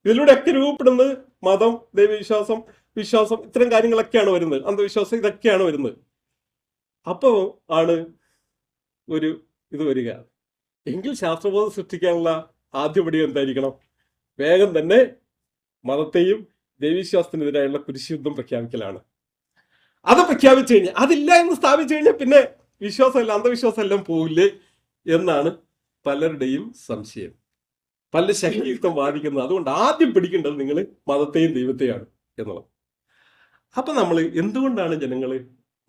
ഇതിലൂടെയൊക്കെ രൂപപ്പെടുന്നത് മതം, ദൈവവിശ്വാസം, വിശ്വാസം, ഇത്തരം കാര്യങ്ങളൊക്കെയാണ് വരുന്നത്. അന്ധവിശ്വാസം ഇതൊക്കെയാണ് വരുന്നത്. അപ്പോൾ ആണ് ഒരു ഇത് വരിക. എങ്കിൽ ശാസ്ത്രബോധം സൃഷ്ടിക്കാനുള്ള ആദ്യപടി എന്തായിരിക്കണം? വേഗം തന്നെ മതത്തെയും ദൈവവിശ്വാസത്തിനെതിരായുള്ള കുരിശുയുദ്ധം പ്രഖ്യാപിക്കലാണ്. അത് പ്രഖ്യാപിച്ചു കഴിഞ്ഞാൽ, അതില്ല എന്ന് സ്ഥാപിച്ചു കഴിഞ്ഞാൽ പിന്നെ വിശ്വാസമല്ല അന്ധവിശ്വാസം എല്ലാം പോവില്ലേ എന്നാണ് പലരുടെയും സംശയം. പല ശക്തിയുക്തം വാദിക്കുന്നത്. അതുകൊണ്ട് ആദ്യം പിടിക്കേണ്ടത് നിങ്ങൾ മതത്തെയും ദൈവത്തെയാണ് എന്നുള്ളത്. അപ്പൊ നമ്മൾ എന്തുകൊണ്ടാണ് ജനങ്ങൾ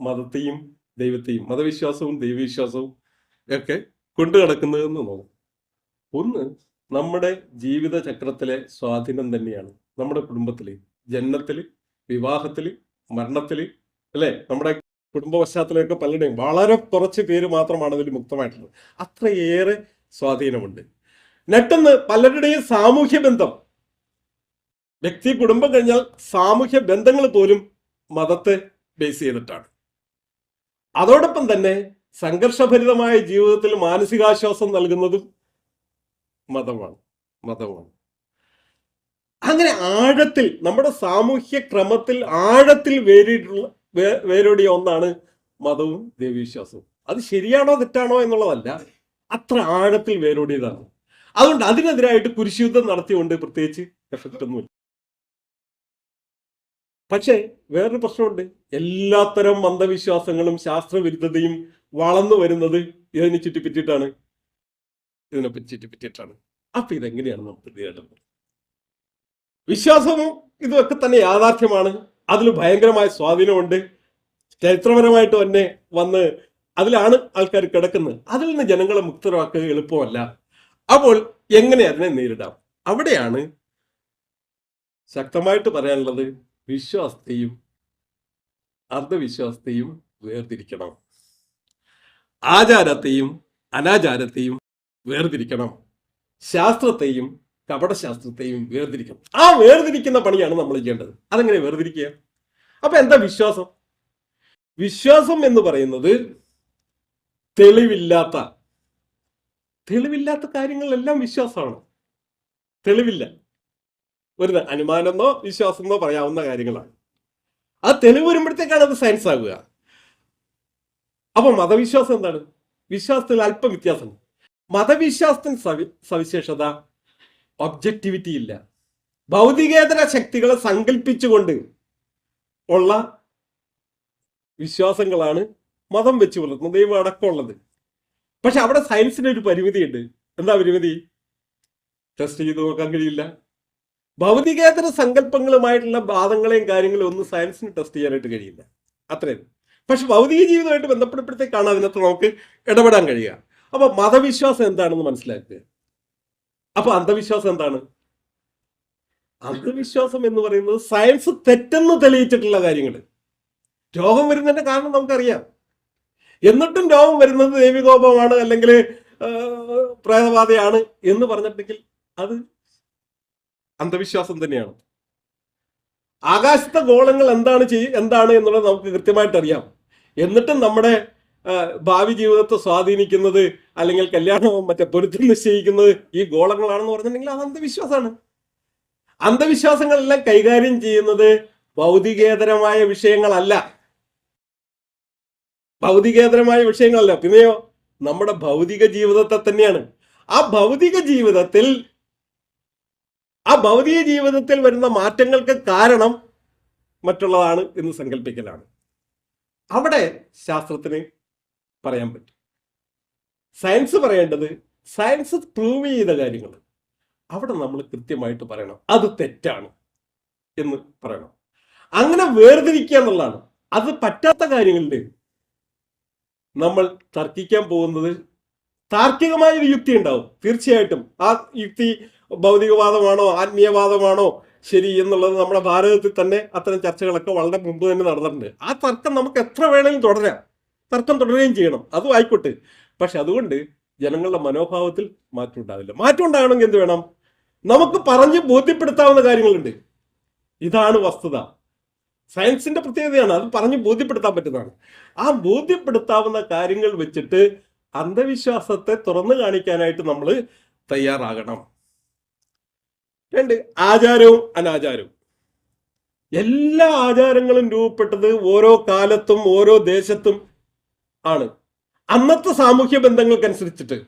മതത്തെയും ദൈവത്തെയും, മതവിശ്വാസവും ദൈവവിശ്വാസവും ഒക്കെ കൊണ്ടു നടക്കുന്നതെന്ന് നോക്കും. ഒന്ന്, നമ്മുടെ ജീവിത ചക്രത്തിലെ സ്വാധീനം തന്നെയാണ്. നമ്മുടെ കുടുംബത്തില്, ജനനത്തില്, വിവാഹത്തില്, മരണത്തില്, അല്ലെ, നമ്മുടെ കുടുംബ പശ്ചാത്തലമൊക്കെ പലരുടെയും വളരെ കുറച്ച് പേര് മാത്രമാണ് അതിൽ മുക്തമായിട്ടുള്ളത്. അത്രയേറെ സ്വാധീനമുണ്ട്. നെട്ടെന്ന് പലരുടെയും സാമൂഹ്യ ബന്ധം, വ്യക്തി കുടുംബം കഴിഞ്ഞാൽ സാമൂഹ്യ ബന്ധങ്ങൾ പോലും മതത്തെ ബേസ് ചെയ്തിട്ടാണ്. അതോടൊപ്പം തന്നെ സംഘർഷഭരിതമായ ജീവിതത്തിൽ മാനസികാശ്വാസം നൽകുന്നതും മതമാണ്. അങ്ങനെ ആഴത്തിൽ നമ്മുടെ സാമൂഹ്യ ക്രമത്തിൽ ആഴത്തിൽ വേരോടിയ ഒന്നാണ് മതവും ദൈവവിശ്വാസവും. അത് ശരിയാണോ തെറ്റാണോ എന്നുള്ളതല്ല, അത്ര ആഴത്തിൽ വേരോടിയതാണ്. അതുകൊണ്ട് അതിനെതിരായിട്ട് കുരിശുയുദ്ധം നടത്തിക്കൊണ്ട് പ്രത്യേകിച്ച് എഫക്റ്റ് ഒന്നുമില്ല. പക്ഷേ വേറൊരു പ്രശ്നമുണ്ട്. എല്ലാത്തരം അന്ധവിശ്വാസങ്ങളും ശാസ്ത്രവിരുദ്ധതയും വളർന്നു വരുന്നത് ഇതിനെ ചുറ്റിപ്പറ്റിയിട്ടാണ്. അപ്പൊ ഇതെങ്ങനെയാണ് നമുക്ക് നേടുന്നത്? വിശ്വാസവും ഇതൊക്കെ തന്നെ യാഥാർത്ഥ്യമാണ്. അതിൽ ഭയങ്കരമായ സ്വാധീനമുണ്ട്. ചരിത്രപരമായിട്ട് തന്നെ വന്ന് അതിലാണ് ആൾക്കാർ കിടക്കുന്നത്. അതിൽ നിന്ന് ജനങ്ങളെ മുക്തരാക്കുക എളുപ്പമല്ല. അപ്പോൾ എങ്ങനെ അതിനെ നേരിടാം? അവിടെയാണ് ശക്തമായിട്ട് പറയാനുള്ളത്. വിശ്വാസത്തെയും അന്ധവിശ്വാസത്തെയും വേർതിരിക്കണം. ആചാരത്തെയും അനാചാരത്തെയും വേർതിരിക്കണം. ശാസ്ത്രത്തെയും കപടശാസ്ത്രത്തെയും വേർതിരിക്കണം. ആ വേർതിരിക്കുന്ന പണിയാണ് നമ്മൾ ചെയ്യേണ്ടത്. അതെങ്ങനെ വേർതിരിക്കുക? അപ്പൊ എന്താ വിശ്വാസം? വിശ്വാസം എന്ന് പറയുന്നത് തെളിവില്ലാത്ത കാര്യങ്ങളിലെല്ലാം വിശ്വാസമാണ്. തെളിവില്ല, ഒരു അനുമാനമെന്നോ വിശ്വാസമെന്നോ പറയാവുന്ന കാര്യങ്ങളാണ്. ആ തെളിവ് വരുമ്പോഴത്തേക്കാണ് അത് സയൻസ് ആകുക. അപ്പൊ മതവിശ്വാസം എന്താണ്? വിശ്വാസത്തിൽ അല്പം വ്യത്യാസം. മതവിശ്വാസത്തിന് സവിശേഷത ഒബ്ജക്റ്റിവിറ്റി ഇല്ല. ഭൗതികേതര ശക്തികളെ സങ്കല്പിച്ചുകൊണ്ട് ഉള്ള വിശ്വാസങ്ങളാണ് മതം വെച്ച് പുലർത്തുന്നത്, ദൈവം അടക്കമുള്ളത്. പക്ഷെ അവിടെ സയൻസിന് ഒരു പരിമിതിയുണ്ട്. എന്താ പരിമിതി? ടെസ്റ്റ് ചെയ്ത് നോക്കാൻ കഴിയില്ല, ഭൗതികേതര സങ്കല്പങ്ങളുമായിട്ടുള്ള വാദങ്ങളെയും കാര്യങ്ങളും ഒന്നും സയൻസിന് ടെസ്റ്റ് ചെയ്യാനായിട്ട് കഴിയില്ല, അത്രയും. പക്ഷെ ഭൗതിക ജീവിതമായിട്ട് ബന്ധപ്പെടുമ്പോഴത്തേക്കാണ് അതിനകത്ത് നമുക്ക് ഇടപെടാൻ കഴിയുക. അപ്പൊ മതവിശ്വാസം എന്താണെന്ന് മനസ്സിലാക്കുക. അപ്പൊ അന്ധവിശ്വാസം എന്താണ്? അന്ധവിശ്വാസം എന്ന് പറയുന്നത് സയൻസ് തെറ്റെന്ന് തെളിയിച്ചിട്ടുള്ള കാര്യങ്ങൾ. രോഗം വരുന്നതിന്റെ കാരണം നമുക്കറിയാം, എന്നിട്ടും രോഗം വരുന്നത് ദേവികോപമാണ് അല്ലെങ്കിൽ പ്രേതബാധയാണ് എന്ന് പറഞ്ഞിട്ടുണ്ടെങ്കിൽ അത് അന്ധവിശ്വാസം തന്നെയാണ്. ആകാശത്തെ ഗോളങ്ങൾ എന്താണ് എന്നുള്ളത് നമുക്ക് കൃത്യമായിട്ട് അറിയാം, എന്നിട്ടും നമ്മുടെ ഭാവി ജീവിതത്തെ സ്വാധീനിക്കുന്നത് അല്ലെങ്കിൽ കല്യാണവും മറ്റേ പൊരുത്തം നിശ്ചയിക്കുന്നത് ഈ ഗോളങ്ങളാണെന്ന് പറഞ്ഞിട്ടുണ്ടെങ്കിൽ അത് അന്ധവിശ്വാസമാണ്. അന്ധവിശ്വാസങ്ങളെല്ലാം കൈകാര്യം ചെയ്യുന്നത് ഭൗതികേതരമായ വിഷയങ്ങളല്ല, ഭൗതികേതരമായ വിഷയങ്ങളല്ല, പിന്നെയോ നമ്മുടെ ഭൗതിക ജീവിതത്തെ തന്നെയാണ്. ആ ഭൗതിക ജീവിതത്തിൽ വരുന്ന മാറ്റങ്ങൾക്ക് കാരണം മറ്റുള്ളതാണ് എന്ന് സങ്കല്പിക്കലാണ്. അവിടെ ശാസ്ത്രത്തിന് പറയാൻ പറ്റും. സയൻസ് പറയേണ്ടത് സയൻസ് പ്രൂവ് ചെയ്ത കാര്യങ്ങൾ, അവിടെ നമ്മൾ കൃത്യമായിട്ട് പറയണം അത് തെറ്റാണ് എന്ന് പറയണം. അങ്ങനെ വേർതിരിക്കുക എന്നുള്ളതാണ്. അത് പറ്റാത്ത കാര്യങ്ങളിൽ നമ്മൾ തർക്കിക്കാൻ പോകുന്നത് താർക്കികമായ ഒരു യുക്തി ഉണ്ടാവും. തീർച്ചയായിട്ടും ആ യുക്തി ഭൗതികവാദമാണോ ആത്മീയവാദമാണോ ശരി എന്നുള്ളത് നമ്മുടെ ഭാരതത്തിൽ തന്നെ അത്തരം ചർച്ചകളൊക്കെ വളരെ മുമ്പ് തന്നെ നടന്നിട്ടുണ്ട്. ആ തർക്കം നമുക്ക് എത്ര വേണമെങ്കിലും തുടരാം, തർക്കം തുടരുകയും ചെയ്യണം, അതും ആയിക്കോട്ടെ. പക്ഷെ അതുകൊണ്ട് ജനങ്ങളുടെ മനോഭാവത്തിൽ മാറ്റം ഉണ്ടാവില്ല. മാറ്റം ഉണ്ടാകണമെങ്കിൽ എന്ത് വേണം? നമുക്ക് പറഞ്ഞ് ബോധ്യപ്പെടുത്താവുന്ന കാര്യങ്ങളുണ്ട്. ഇതാണ് വസ്തുത. സയൻസിന്റെ പ്രത്യേകതയാണ്, അത് പറഞ്ഞ് ബോധ്യപ്പെടുത്താൻ പറ്റുന്നതാണ്. ആ ബോധ്യപ്പെടുത്താവുന്ന കാര്യങ്ങൾ വെച്ചിട്ട് അന്ധവിശ്വാസത്തെ തുറന്നു കാണിക്കാനായിട്ട് നമ്മൾ തയ്യാറാകണം. രണ്ട്, ആചാരവും അനാചാരവും. എല്ലാ ആചാരങ്ങളും രൂപപ്പെട്ടത് ഓരോ കാലത്തും ഓരോ ദേശത്തും ആണ്. അന്നത്തെ സാമൂഹ്യ ബന്ധങ്ങൾക്കനുസരിച്ചിട്ട്,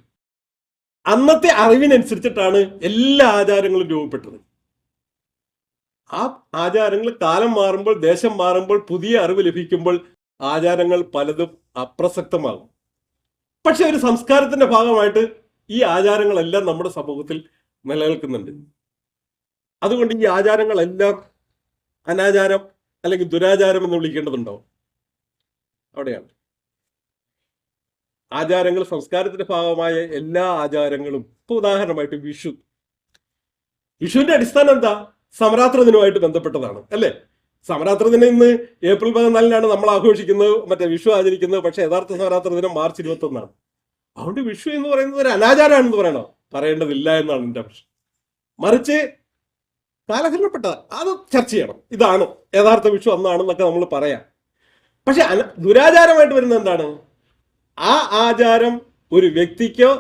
അന്നത്തെ അറിവിനനുസരിച്ചിട്ടാണ് എല്ലാ ആചാരങ്ങളും രൂപപ്പെട്ടത്. ആ ആചാരങ്ങൾ കാലം മാറുമ്പോൾ, ദേശം മാറുമ്പോൾ, പുതിയ അറിവ് ലഭിക്കുമ്പോൾ ആചാരങ്ങൾ പലതും അപ്രസക്തമാകും. പക്ഷെ ഒരു സംസ്കാരത്തിന്റെ ഭാഗമായിട്ട് ഈ ആചാരങ്ങളെല്ലാം നമ്മുടെ സമൂഹത്തിൽ നിലനിൽക്കുന്നുണ്ട്. അതുകൊണ്ട് ഈ ആചാരങ്ങളെല്ലാം അനാചാരം അല്ലെങ്കിൽ ദുരാചാരം എന്ന് വിളിക്കേണ്ടതുണ്ടോ? അവിടെയാണ് ആചാരങ്ങൾ, സംസ്കാരത്തിന്റെ ഭാഗമായ എല്ലാ ആചാരങ്ങളും. ഇപ്പൊ ഉദാഹരണമായിട്ട് വിഷുവിന്റെ അടിസ്ഥാനം എന്താ? സമരാത്ര ദിനവുമായിട്ട് ബന്ധപ്പെട്ടതാണ്, അല്ലേ? സമരാത്ര ദിനം ഇന്ന് ഏപ്രിൽ 14 നമ്മൾ ആഘോഷിക്കുന്നത്, മറ്റേ വിഷു ആചരിക്കുന്നത്. പക്ഷെ യഥാർത്ഥ സമരാത്ര ദിനം മാർച്ച് 21. അതുകൊണ്ട് വിഷു എന്ന് പറയുന്നത് ഒരു അനാചാരമാണെന്ന് പറയണോ? പറയേണ്ടതില്ല എന്നാണ് എൻ്റെ പ്രശ്നം. മറിച്ച് കാലഘട്ടപ്പെട്ട അത് ചർച്ച ചെയ്യണം. ഇതാണ് യഥാർത്ഥ വിഷു അന്നാണെന്നൊക്കെ നമ്മൾ പറയാം. പക്ഷെ ദുരാചാരമായിട്ട് വരുന്നത് എന്താണ്? ആ ആചാരം ഒരു വ്യക്തിക്കോ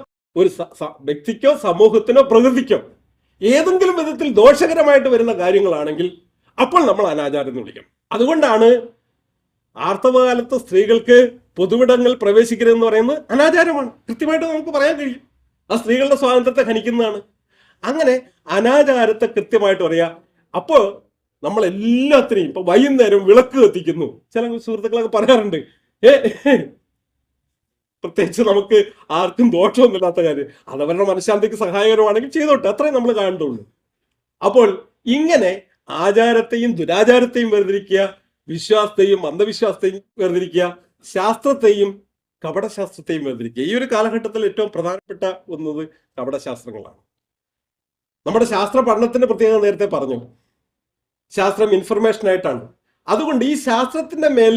സമൂഹത്തിനോ പ്രകൃതിക്കോ ഏതെങ്കിലും വിധത്തിൽ ദോഷകരമായിട്ട് വരുന്ന കാര്യങ്ങളാണെങ്കിൽ അപ്പോൾ നമ്മൾ അനാചാരം എന്ന് വിളിക്കണം. അതുകൊണ്ടാണ് ആർത്തവകാലത്ത് സ്ത്രീകൾക്ക് പൊതുവിടങ്ങൾ പ്രവേശിക്കരുതെന്ന് പറയുന്നത് അനാചാരമാണ്. കൃത്യമായിട്ട് നമുക്ക് പറയാൻ കഴിയും. ആ സ്ത്രീകളുടെ സ്വാതന്ത്ര്യത്തെ ഹനിക്കുന്നതാണ്. അങ്ങനെ അനാചാരത്തെ കൃത്യമായിട്ട് പറയാം. അപ്പോൾ നമ്മൾ എല്ലാത്തിനെയും, ഇപ്പൊ വൈകുന്നേരം വിളക്ക് കത്തിക്കുന്നു, ചില സുഹൃത്തുക്കളൊക്കെ പറയാറുണ്ട്, പ്രത്യേകിച്ച് നമുക്ക് ആർക്കും ദോഷമൊന്നുമില്ലാത്ത കാര്യം, അതവരുടെ മനഃശാന്തിക്ക് സഹായകരമാണെങ്കിൽ ചെയ്തോട്ടെ, അത്രയും നമ്മൾ കാണുന്നുള്ളൂ. അപ്പോൾ ഇങ്ങനെ ആചാരത്തെയും ദുരാചാരത്തെയും വേർതിരിക്കുക, വിശ്വാസത്തെയും അന്ധവിശ്വാസത്തെയും വേർതിരിക്കുക, ശാസ്ത്രത്തെയും കപടശാസ്ത്രത്തെയും വേർതിരിക്കുക. ഈ ഒരു കാലഘട്ടത്തിൽ ഏറ്റവും പ്രധാനപ്പെട്ട ഒന്നത് കപടശാസ്ത്രങ്ങളാണ്. നമ്മുടെ ശാസ്ത്ര പഠനത്തിന്റെ പ്രത്യേകത നേരത്തെ പറഞ്ഞു, ശാസ്ത്രം ഇൻഫർമേഷൻ ആയിട്ടാണ്. അതുകൊണ്ട് ഈ ശാസ്ത്രത്തിന്റെ മേൽ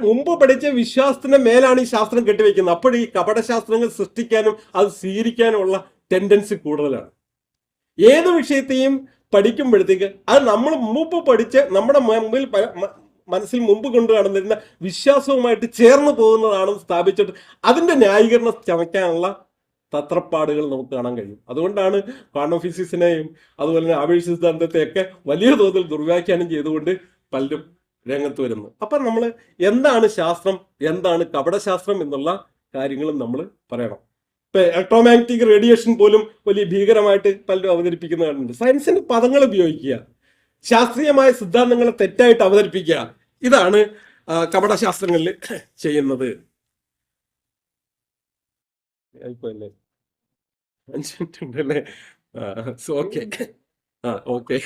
മുമ്പ് പഠിച്ച വിശ്വാസത്തിന്റെ മേലാണ് ഈ ശാസ്ത്രം കെട്ടിവെക്കുന്നത്. അപ്പോൾ ഈ കപടശാസ്ത്രങ്ങൾ സൃഷ്ടിക്കാനും അത് സ്വീകരിക്കാനുമുള്ള ടെൻഡൻസി കൂടുതലാണ്. ഏത് വിഷയത്തെയും പഠിക്കുമ്പോഴത്തേക്ക് അത് നമ്മൾ മുമ്പ് പഠിച്ച് നമ്മുടെ മനസ്സിൽ മുമ്പ് കൊണ്ടു നടന്നിരുന്ന വിശ്വാസവുമായിട്ട് ചേർന്ന് പോകുന്നതാണെന്ന് സ്ഥാപിച്ചിട്ട് അതിന്റെ ന്യായീകരണം ചമയ്ക്കാനുള്ള തത്രപ്പാടുകൾ നമുക്ക് കാണാൻ കഴിയും. അതുകൊണ്ടാണ് ക്വാണ്ടം ഫിസിക്സിനെയും അതുപോലെ തന്നെ ആവേശ സിദ്ധാന്തത്തെയൊക്കെ വലിയ തോതിൽ ദുർവ്യാഖ്യാനം ചെയ്തുകൊണ്ട് പലരും രംഗത്ത് വരുന്നത്. അപ്പം നമ്മൾ എന്താണ് ശാസ്ത്രം, എന്താണ് കപടശാസ്ത്രം എന്നുള്ള കാര്യങ്ങളും നമ്മൾ പറയണം. ഇപ്പൊ ഇലക്ട്രോമാഗ്നറ്റിക് റേഡിയേഷൻ പോലും വലിയ ഭീകരമായിട്ട് പലരും അവതരിപ്പിക്കുന്ന കാണുന്നുണ്ട്. സയൻസിന് പദങ്ങൾ ഉപയോഗിക്കുക, ശാസ്ത്രീയമായ സിദ്ധാന്തങ്ങളെ തെറ്റായിട്ട് അവതരിപ്പിക്കുക, ഇതാണ് കപടശാസ്ത്രങ്ങളിൽ ചെയ്യുന്നത്. ആയിപ്പോയല്ലേ, 5 മിനിറ്റ് ഉണ്ടല്ലേ? ഓക്കെ. ആ ഓക്കെ.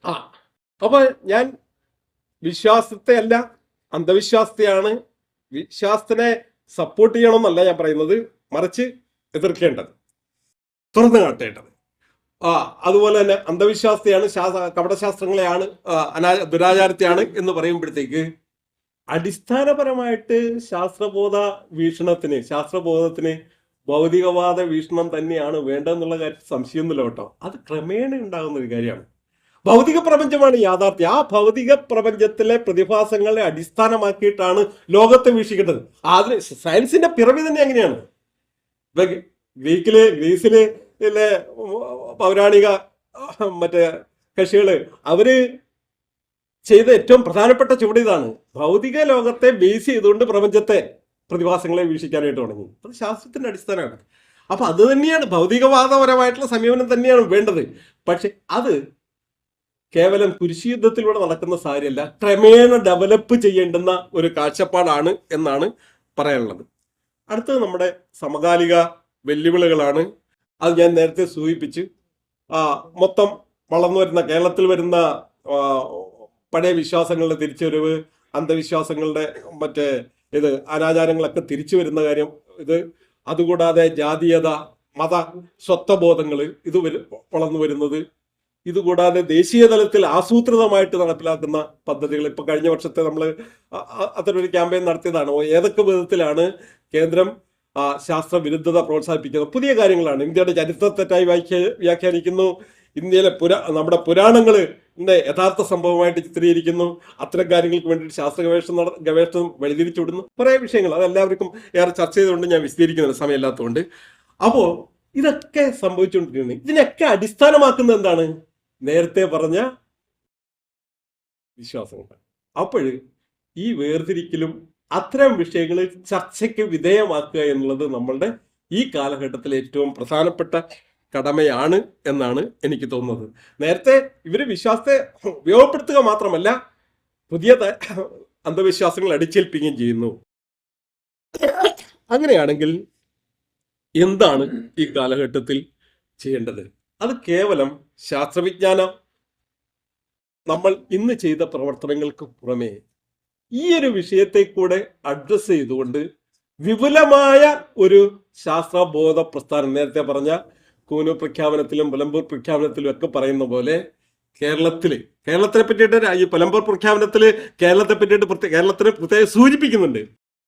ആ അപ്പൊ ഞാൻ വിശ്വാസത്തെ അല്ല, അന്ധവിശ്വാസത്തെയാണ്, വിശ്വാസത്തിനെ സപ്പോർട്ട് ചെയ്യണമെന്നല്ല ഞാൻ പറയുന്നത്, മറിച്ച് എതിർക്കേണ്ടത്, തുറന്നു കാട്ടേണ്ടത്. ആ അതുപോലെ തന്നെ അന്ധവിശ്വാസത്തെയാണ്, കപടശാസ്ത്രങ്ങളെയാണ്, ദുരാചാരത്തെയാണ് എന്ന് പറയുമ്പോഴത്തേക്ക് അടിസ്ഥാനപരമായിട്ട് ശാസ്ത്രബോധത്തിന് ഭൗതികവാദ വീക്ഷണം തന്നെയാണ് വേണ്ടതെന്നുള്ള കാര്യത്തിൽ സംശയമൊന്നുമില്ല കേട്ടോ. അത് ക്രമേണ ഉണ്ടാകുന്ന ഒരു കാര്യമാണ്. ഭൗതിക പ്രപഞ്ചമാണ് യാഥാർത്ഥ്യം. ആ ഭൗതിക പ്രപഞ്ചത്തിലെ പ്രതിഭാസങ്ങളെ അടിസ്ഥാനമാക്കിയിട്ടാണ് ലോകത്തെ വീക്ഷിക്കേണ്ടത്. അതിന് സയൻസിന്റെ പിറവി തന്നെ എങ്ങനെയാണ്? ഗ്രീസിലെ പൗരാണിക മറ്റേ കക്ഷികള് അവര് ചെയ്ത ഏറ്റവും പ്രധാനപ്പെട്ട ചുവട് ഇതാണ്. ഭൗതിക ലോകത്തെ ബേസ് ചെയ്തുകൊണ്ട് പ്രപഞ്ചത്തെ പ്രതിഭാസങ്ങളെ വീക്ഷിക്കാനായിട്ട് തുടങ്ങി. അത് ശാസ്ത്രത്തിന്റെ അടിസ്ഥാനമാണ്. അപ്പൊ അത് തന്നെയാണ് ഭൗതികവാദപരമായിട്ടുള്ള സമീപനം തന്നെയാണ് വേണ്ടത്. പക്ഷെ അത് കേവലം കുരിശുയുദ്ധത്തിലൂടെ നടക്കുന്ന കാര്യമല്ല, ക്രമേണ ഡെവലപ്പ് ചെയ്യേണ്ടുന്ന ഒരു കാഴ്ചപ്പാടാണ് എന്നാണ് പറയാനുള്ളത്. അടുത്തത് നമ്മുടെ സമകാലിക വെല്ലുവിളികളാണ്. അത് ഞാൻ നേരത്തെ സൂചിപ്പിച്ച്, മൊത്തം വളർന്നു വരുന്ന കേരളത്തിൽ വരുന്ന പഴയ വിശ്വാസങ്ങളുടെ തിരിച്ചുവരവ്, അന്ധവിശ്വാസങ്ങളുടെ അനാചാരങ്ങളൊക്കെ തിരിച്ചു വരുന്ന കാര്യം, അതുകൂടാതെ ജാതീയത, മത സ്വത്വബോധങ്ങൾ ഇത് വളർന്നു വരുന്നത്, ഇതുകൂടാതെ ദേശീയ തലത്തിൽ ആസൂത്രിതമായിട്ട് നടപ്പിലാക്കുന്ന പദ്ധതികൾ. ഇപ്പൊ കഴിഞ്ഞ വർഷത്തെ നമ്മൾ അത്തരൊരു ക്യാമ്പയിൻ നടത്തിയതാണ്. ഏതൊക്കെ വിധത്തിലാണ് കേന്ദ്രം ശാസ്ത്ര വിരുദ്ധത പ്രോത്സാഹിപ്പിക്കുന്നത്? പുതിയ കാര്യങ്ങളാണ്. ഇന്ത്യയുടെ ചരിത്ര തെറ്റായി വ്യാഖ്യാനിക്കുന്നു, ഇന്ത്യയിലെ നമ്മുടെ പുരാണങ്ങളുടെ യഥാർത്ഥ സംഭവമായിട്ട് ചിത്രീകരിക്കുന്നു, അത്തരം കാര്യങ്ങൾക്ക് വേണ്ടിയിട്ട് ശാസ്ത്ര ഗവേഷണം വഴിതിരിച്ചു വിടുന്നു, കുറെ വിഷയങ്ങൾ. അതെല്ലാവർക്കും ഏറെ ചർച്ച ചെയ്തുകൊണ്ട് ഞാൻ വിശദീകരിക്കുന്നില്ല, സമയമില്ലാത്തതുകൊണ്ട്. അപ്പോ ഇതൊക്കെ സംഭവിച്ചുകൊണ്ടിരിക്കുന്നത്, ഇതിനൊക്കെ അടിസ്ഥാനമാക്കുന്നത് എന്താണ്? നേരത്തെ പറഞ്ഞ വിശ്വാസങ്ങൾ. അപ്പോൾ ഈ വേർതിരിക്കലും അത്തരം വിഷയങ്ങൾ ചർച്ചയ്ക്ക് വിധേയമാക്കുക എന്നുള്ളത് നമ്മളുടെ ഈ കാലഘട്ടത്തിൽ ഏറ്റവും പ്രധാനപ്പെട്ട കടമയാണ് എന്നാണ് എനിക്ക് തോന്നുന്നത്. നേരത്തെ ഇവര് വിശ്വാസത്തെ ഉപയോഗപ്പെടുത്തുക മാത്രമല്ല, പുതിയ അന്ധവിശ്വാസങ്ങൾ അടിച്ചേൽപ്പിക്കുകയും ചെയ്യുന്നു. അങ്ങനെയാണെങ്കിൽ എന്താണ് ഈ കാലഘട്ടത്തിൽ ചെയ്യേണ്ടത്? അത് കേവലം ശാസ്ത്രവിജ്ഞാനം നമ്മൾ ഇന്ന് ചെയ്ത പ്രവർത്തനങ്ങൾക്ക് പുറമെ ഈ ഒരു വിഷയത്തെ കൂടെ അഡ്രസ് ചെയ്തുകൊണ്ട് വിപുലമായ ഒരു ശാസ്ത്രബോധ പ്രസ്ഥാനം, നേരത്തെ പറഞ്ഞ കൂനൂർ പ്രഖ്യാപനത്തിലും പലമ്പൂർ പ്രഖ്യാപനത്തിലും ഒക്കെ പറയുന്ന പോലെ കേരളത്തിനെ പറ്റിയിട്ട് ഈ പലമ്പൂർ പ്രഖ്യാപനത്തില് കേരളത്തിന് പ്രത്യേകം സൂചിപ്പിക്കുന്നുണ്ട്.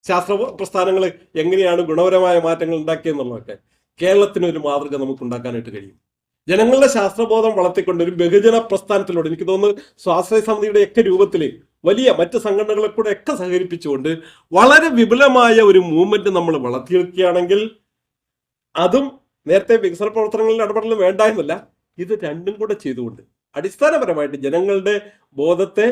ശാസ്ത്ര പ്രസ്ഥാനങ്ങൾ എങ്ങനെയാണ് ഗുണപരമായ മാറ്റങ്ങൾ ഉണ്ടാക്കിയെന്നുള്ളതൊക്കെ കേരളത്തിന് ഒരു മാതൃക നമുക്ക് ഉണ്ടാക്കാനായിട്ട് കഴിയും. ജനങ്ങളുടെ ശാസ്ത്രബോധം വളർത്തിക്കൊണ്ട് ഒരു ബഹുജന പ്രസ്ഥാനത്തിലൂടെ, എനിക്ക് തോന്നുന്നു സ്വാശ്രയ സമിതിയുടെ ഒക്കെ രൂപത്തിൽ വലിയ മറ്റ് സംഘടനകളെ കൂടെ ഒക്കെ സഹകരിപ്പിച്ചുകൊണ്ട് വളരെ വിപുലമായ ഒരു മൂവ്മെന്റ് നമ്മൾ വളർത്തിയെടുക്കുകയാണെങ്കിൽ, അതും നേരത്തെ വികസന പ്രവർത്തനങ്ങളിൽ ഇടപെടൽ വേണ്ട എന്നല്ല, ഇത് രണ്ടും കൂടെ ചെയ്തുകൊണ്ട് അടിസ്ഥാനപരമായിട്ട് ജനങ്ങളുടെ ബോധത്തെ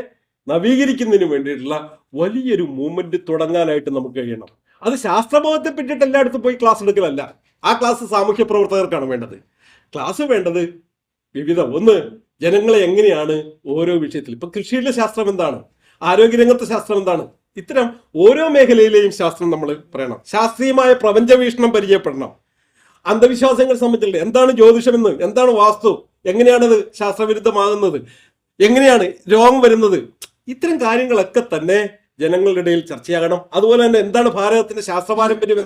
നവീകരിക്കുന്നതിന് വേണ്ടിയിട്ടുള്ള വലിയൊരു മൂവ്മെന്റ് തുടങ്ങാനായിട്ട് നമുക്ക് കഴിയണം. അത് ശാസ്ത്രബോധത്തെ പറ്റിയിട്ട് എല്ലായിടത്തും പോയി ക്ലാസ് എടുക്കലല്ല. ആ ക്ലാസ് സാമൂഹ്യ പ്രവർത്തകർക്കാണ് വേണ്ടത്. ക്ലാസ് വേണ്ടത് ജനങ്ങളെ എങ്ങനെയാണ് ഓരോ വിഷയത്തിൽ, ഇപ്പൊ കൃഷിയിലെ ശാസ്ത്രം എന്താണ്, ആരോഗ്യരംഗത്തെ ശാസ്ത്രം എന്താണ്, ഇത്തരം ഓരോ മേഖലയിലെയും ശാസ്ത്രം നമ്മൾ പറയണം. ശാസ്ത്രീയമായ പ്രപഞ്ച വീക്ഷണം പരിചയപ്പെടണം. അന്ധവിശ്വാസങ്ങൾ സംബന്ധിച്ചിട്ടുണ്ട്, എന്താണ് ജ്യോതിഷമെന്ന്, എന്താണ് വാസ്തു, എങ്ങനെയാണത് ശാസ്ത്രവിരുദ്ധമാകുന്നത്, എങ്ങനെയാണ് രോഗം വരുന്നത്, ഇത്തരം കാര്യങ്ങളൊക്കെ തന്നെ ജനങ്ങളുടെ ഇടയിൽ ചർച്ചയാകണം. അതുപോലെ തന്നെ എന്താണ് ഭാരതത്തിന്റെ ശാസ്ത്ര പാരമ്പര്യം,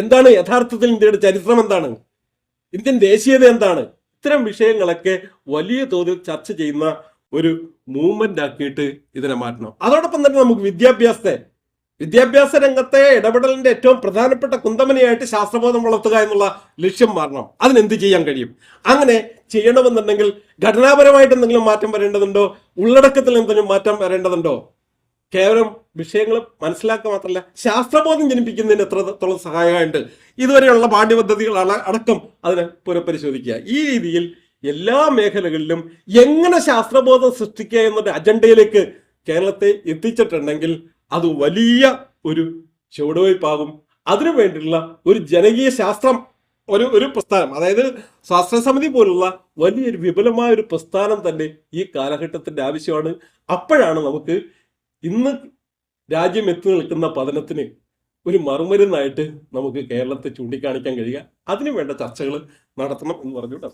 എന്താണ് യഥാർത്ഥത്തിൽ ഇന്ത്യയുടെ ചരിത്രം, എന്താണ് ഇന്ത്യൻ ദേശീയത, എന്താണ്, ഇത്തരം വിഷയങ്ങളൊക്കെ വലിയ തോതിൽ ചർച്ച ചെയ്യുന്ന ഒരു മൂവ്മെന്റ് ആക്കിയിട്ട് ഇതിനെ മാറ്റണം. അതോടൊപ്പം തന്നെ നമുക്ക് വിദ്യാഭ്യാസ രംഗത്തെ ഇടപെടലിന്റെ ഏറ്റവും പ്രധാനപ്പെട്ട കുന്തമനയായിട്ട് ശാസ്ത്രബോധം വളർത്തുക എന്നുള്ള ലക്ഷ്യം മാറണം. അതിനെന്ത് ചെയ്യാൻ കഴിയും? അങ്ങനെ ചെയ്യണമെന്നുണ്ടെങ്കിൽ ഘടനാപരമായിട്ട് എന്തെങ്കിലും മാറ്റം വരേണ്ടതുണ്ടോ, ഉള്ളടക്കത്തിൽ എന്തെങ്കിലും മാറ്റം വരേണ്ടതുണ്ടോ? കേവലം വിഷയങ്ങൾ മനസ്സിലാക്കുക മാത്രമല്ല, ശാസ്ത്രബോധം ജനിപ്പിക്കുന്നതിന് എത്രത്തോളം സഹായമായിട്ട് ഇതുവരെയുള്ള പാഠ്യപദ്ധതികൾ അടക്കം അതിനെ പുനഃപരിശോധിക്കുക. ഈ രീതിയിൽ എല്ലാ മേഖലകളിലും എങ്ങനെ ശാസ്ത്രബോധം സൃഷ്ടിക്കുക എന്നൊരു അജണ്ടയിലേക്ക് കേരളത്തെ എത്തിച്ചിട്ടുണ്ടെങ്കിൽ അത് വലിയ ഒരു ചുവടുവയ്പാകും. അതിനു വേണ്ടിയുള്ള ഒരു ജനകീയ ശാസ്ത്രം, ഒരു പ്രസ്ഥാനം, അതായത് സ്വാശ്രയ സമിതി പോലുള്ള വലിയൊരു വിപുലമായ ഒരു പ്രസ്ഥാനം തന്നെ ഈ കാലഘട്ടത്തിന്റെ ആവശ്യമാണ്. അപ്പോഴാണ് നമുക്ക് ഇന്ന് രാജ്യം എത്തി നിൽക്കുന്ന പതനത്തിന് ഒരു മറുമരുന്നായിട്ട് നമുക്ക് കേരളത്തെ ചൂണ്ടിക്കാണിക്കാൻ കഴിയുക, അതിനു വേണ്ട ചർച്ചകൾ നടത്തണം എന്ന് പറഞ്ഞുകൊണ്ട്